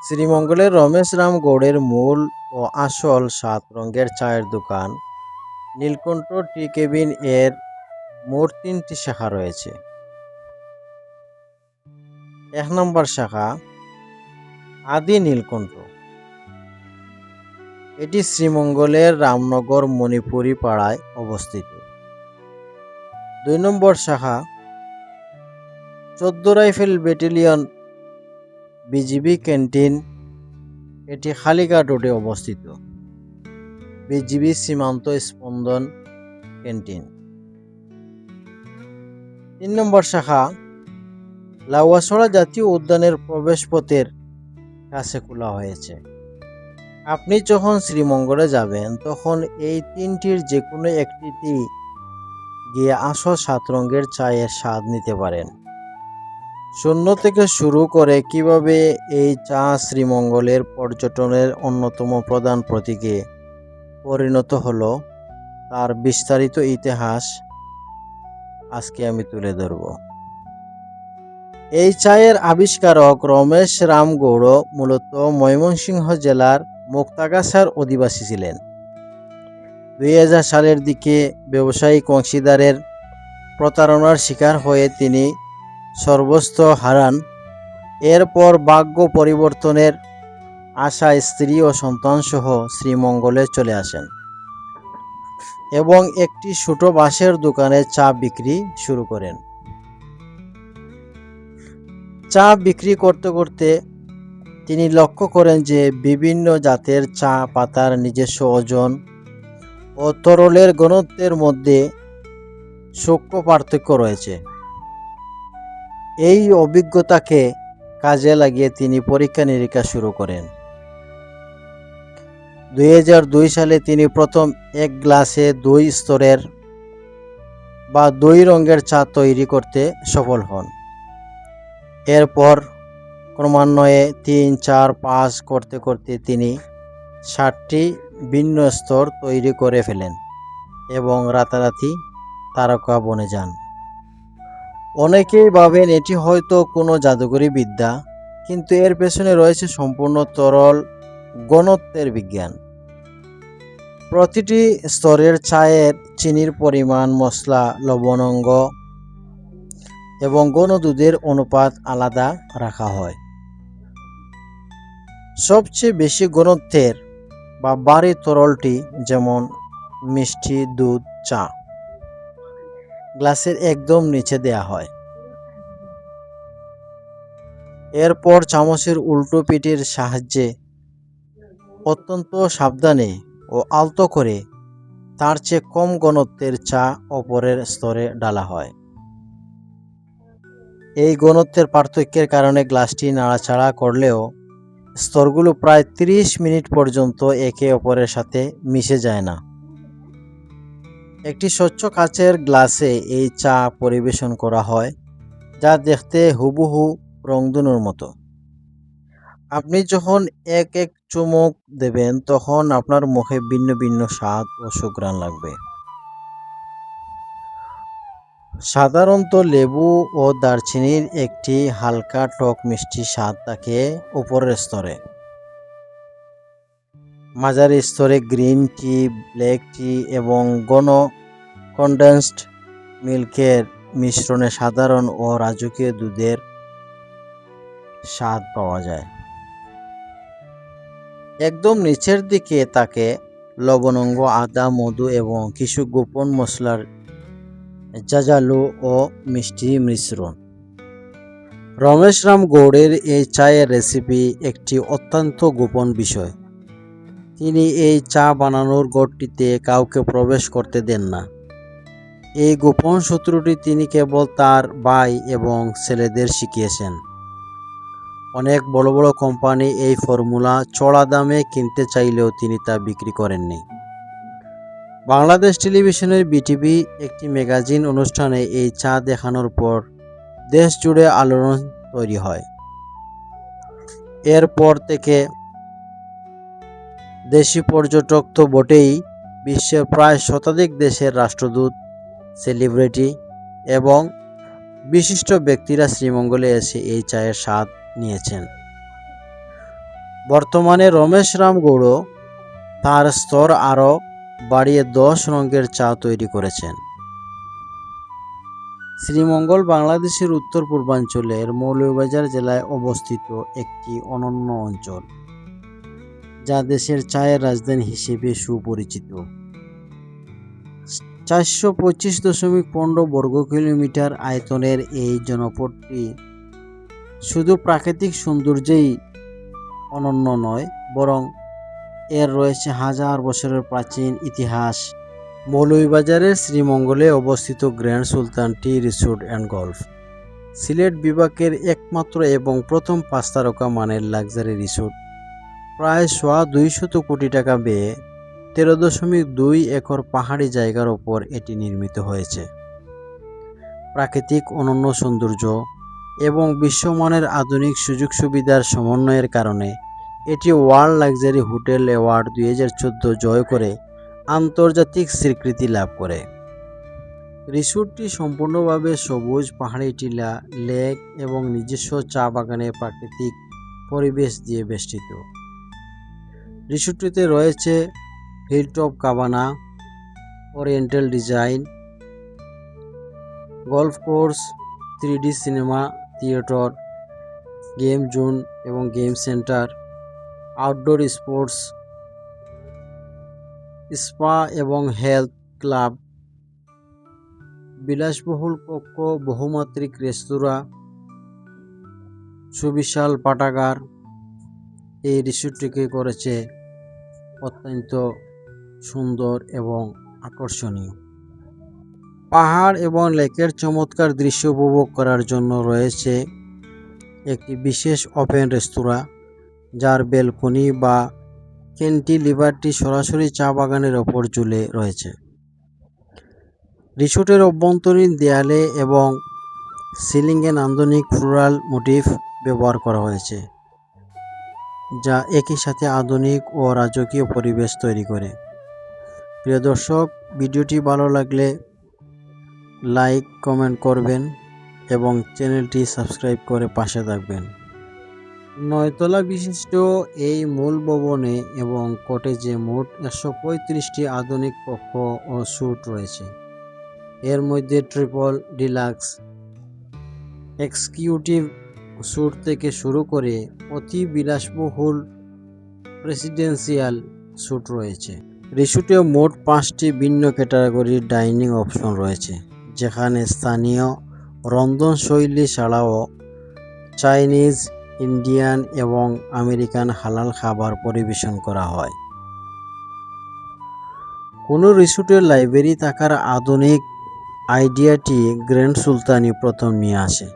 শ্রীমঙ্গলের রমেশ রাম গৌড়ের মূল ও আসল ৭ রঙের চায়ের দোকান নীলকণ্ঠ টি কেবিন এর মোট ৩টি শাখা রয়েছে। ১ নম্বর শাখা আদি নীলকণ্ঠ, এটি শ্রীমঙ্গলের রামনগর মণিপুরি পাড়ায় অবস্থিত। ২ নম্বর শাখা ১৪ রাইফেল ব্যাটালিয়ন বিজিবি ক্যান্টিন, এটি হালিঘাট রোডে অবস্থিত। বিজিবি সীমান্ত স্পন্দন ক্যান্টিন। ৩ নম্বর শাখা লাউয়াছড়া জাতীয় উদ্যানের প্রবেশপথের কাছে খোলা হয়েছে। আপনি যখন শ্রীমঙ্গলে যাবেন তখন এই ৩টির যে কোনো একটিতে গিয়ে আসল ৭ রঙের চায়ের স্বাদ নিতে পারেন। শূন্য থেকে শুরু করে কিভাবে এই চা শ্রীমঙ্গলের পর্যটনের অন্যতম প্রধান প্রতীকে পরিণত হলো তার বিস্তারিত ইতিহাস আজকে আমি তুলে ধরব। এই চায়ের আবিষ্কারক রমেশ রাম গৌড় মূলত ময়মনসিংহ জেলার মুক্তাগাছার অধিবাসী ছিলেন। ২০০০ সালের দিকে ব্যবসায়িক অংশীদারের প্রতারণার শিকার হয়ে তিনি সর্বস্ব হারান। এরপর ভাগ্য পরিবর্তনের আশায় স্ত্রী ও সন্তানসহ শ্রীমঙ্গলে চলে আসেন এবং একটি ছোট বাঁশের দোকানে চা বিক্রি শুরু করেন। চা বিক্রি করতে করতে তিনি লক্ষ্য করেন যে বিভিন্ন জাতের চা পাতার নিজস্ব ওজন ও তরলের ঘনত্বের মধ্যে সূক্ষ্ম পার্থক্য রয়েছে। এই অভিজ্ঞতাকে কাজে লাগিয়ে তিনি পরীক্ষা নিরীক্ষা শুরু করেন। ২০০২ সালে তিনি প্রথম ১ গ্লাসে ২ স্তরের বা ২ রঙের চা তৈরি করতে সফল হন। এরপর ক্রমান্বয়ে ৩, ৪, ৫ করতে করতে তিনি ৬০টি ভিন্ন স্তর তৈরি করে ফেলেন এবং রাতারাতি তারকা বনে যান। অনেকেই ভাবেন এটি হয়তো কোনো জাদুকরি বিদ্যা, কিন্তু এর পেছনে রয়েছে সম্পূর্ণ তরল ঘনত্বের বিজ্ঞান। প্রতিটি স্তরের চায়ের চিনির পরিমাণ, মশলা, লবণাঙ্গ এবং ঘন দুধের অনুপাত আলাদা রাখা হয়। সবচেয়ে বেশি ঘনত্বের বা ভারী তরলটি, যেমন মিষ্টি দুধ চা, গ্লাসের একদম নিচে দেয়া হয়। এরপর চামচের উল্টো পিঠের সাহায্যে অত্যন্ত সাবধানে ও আলতো করে তার চেয়ে কম ঘনত্বের চা অপরের স্তরে ঢালা হয়। এই ঘনত্বের পার্থক্যের কারণে গ্লাসটি নাড়াচাড়া করলেও স্তরগুলো প্রায় ৩০ মিনিট পর্যন্ত একে অপরের সাথে মিশে যায় না। একটি স্বচ্ছ কাচের গ্লাসে এই চা পরিবেশন করা হয়, যা দেখতে হুবহু রংধনুর মতো। আপনি যখন এক এক চুমুক দেবেন তখন আপনার মুখে ভিন্ন ভিন্ন স্বাদ ও সুঘ্রাণ লাগবে। সাধারণত লেবু ও দারচিনির একটি হালকা টক মিষ্টি স্বাদ থাকে উপরের স্তরে। মাঝারি স্তরে গ্রিন টি, ব্ল্যাক টি এবং ঘন কনডেন্সড মিল্কের মিশ্রণে সাধারণ ও রাজকীয় দুধের স্বাদ পাওয়া যায়। একদম নিচের দিকে থাকে লবণাঙ্গ, আদা, মধু এবং কিছু গোপন মশলার ঝাঁঝালো ও মিষ্টি মিশ্রণ। রমেশ রাম গৌড়ের এই চায়ের রেসিপি একটি অত্যন্ত গোপন বিষয়। তিনি এই চা বানানোর ঘরটিতে কাউকে প্রবেশ করতে দেন না। এই গোপন সূত্রটি তিনি কেবল তার ভাই এবং ছেলেদের শিখিয়েছেন। অনেক বড় বড় কোম্পানি এই ফর্মুলা চড়া দামে কিনতে চাইলেও তিনি তা বিক্রি করেননি। বাংলাদেশ টেলিভিশনের বিটিভি একটি ম্যাগাজিন অনুষ্ঠানে এই চা দেখানোর পর দেশ জুড়ে আলোড়ন তৈরি হয়। এরপর থেকে দেশি পর্যটক তো বটেই, বিশ্বের প্রায় শতাধিক দেশের রাষ্ট্রদূত, সেলিব্রিটি এবং বিশিষ্ট ব্যক্তিরা শ্রীমঙ্গলে এসে এই চায়ের স্বাদ নিয়েছেন। বর্তমানে রমেশ রাম গৌড় তার স্তর আরও বাড়িয়ে 10 রঙের চা তৈরি করেছেন। শ্রীমঙ্গল বাংলাদেশের উত্তর পূর্বাঞ্চলের মৌলভীবাজার জেলায় অবস্থিত একটি অনন্য অঞ্চল, যা দেশের চায়ের রাজধানী হিসেবে সুপরিচিত। 425.15 বর্গ কিলোমিটার আয়তনের এই জনপদটি শুধু প্রাকৃতিক সৌন্দর্যেই অনন্য নয়, বরং এর রয়েছে হাজার বছরের প্রাচীন ইতিহাস। মৌলভীবাজারের শ্রীমঙ্গলে অবস্থিত grand Sultan tea resort and golf Sylhet বিভাগের একমাত্র এবং প্রথম 5 তারকা মানের লাক্সারি রিসোর্ট। প্রায় 200 কোটি টাকা ব্যয়ে 13.2 একর পাহাড়ি জায়গার ওপর এটি নির্মিত হয়েছে। প্রাকৃতিক অনন্য সৌন্দর্য এবং বিশ্বমানের আধুনিক সুযোগ সুবিধার সমন্বয়ের কারণে এটি ওয়ার্ল্ড লাক্সারি হোটেল অ্যাওয়ার্ড 2014 জয় করে আন্তর্জাতিক স্বীকৃতি লাভ করে। রিসোর্টটি সম্পূর্ণভাবে সবুজ পাহাড়ি টিলা, লেক এবং নিজস্ব চা বাগানের প্রাকৃতিক পরিবেশ দিয়ে বেষ্টিত। রিসোর্টটিতে রয়েছে hilltop cabana, oriental design, golf course, 3D cinema theatre, game zone এবং game centre, outdoor sports, spa এবং হেলথ ক্লাব, বিলাসবহুল কক্ষ, বহুমাত্রিক রেস্তোরাঁ, সুবিশাল পাঠাগার এই রিসোর্টটিকে করেছে অত্যন্ত সুন্দর এবং আকর্ষণীয়। পাহাড় এবং লেকের চমৎকার দৃশ্য উপভোগ করার জন্য রয়েছে একটি বিশেষ ওপেন রেস্তোরাঁ, যার ব্যালকনি বা ক্যান্টিলিভারটি সরাসরি চা বাগানের ওপর ঝুলে রয়েছে। রিসোর্টের অভ্যন্তরীণ দেয়ালে এবং সিলিংয়ে নান্দনিক ফ্লোরাল মোটিফ ব্যবহার করা হয়েছে, যা একই সাথে আধুনিক ও রাজকীয় পরিবেশ তৈরি করে। প্রিয় দর্শক, ভিডিওটি ভালো লাগলে লাইক কমেন্ট করবেন এবং চ্যানেলটি সাবস্ক্রাইব করে পাশে থাকবেন। 9 তলা বিশিষ্ট এই মূল ভবনে এবং কটেজে মোট 135টি আধুনিক কক্ষ ও স্যুট রয়েছে। এর মধ্যে ট্রিপল ডিলাক্স, এক্সিকিউটিভ স্যুট থেকে শুরু করে অতি বিলাসবহুল প্রেসিডেন্সিয়াল স্যুট রয়েছে। রিসোর্টে মোট 5টি ভিন্ন ক্যাটাগরির ডাইনিং অপশন রয়েছে, যেখানে স্থানীয় রন্ধনশৈলী ছাড়াও চাইনিজ, ইন্ডিয়ান এবং আমেরিকান হালাল খাবার পরিবেশন করা হয়। কোনো রিসোর্টের লাইব্রেরি থাকার আধুনিক আইডিয়াটি গ্র্যান্ড সুলতানই প্রথম নিয়ে আসে।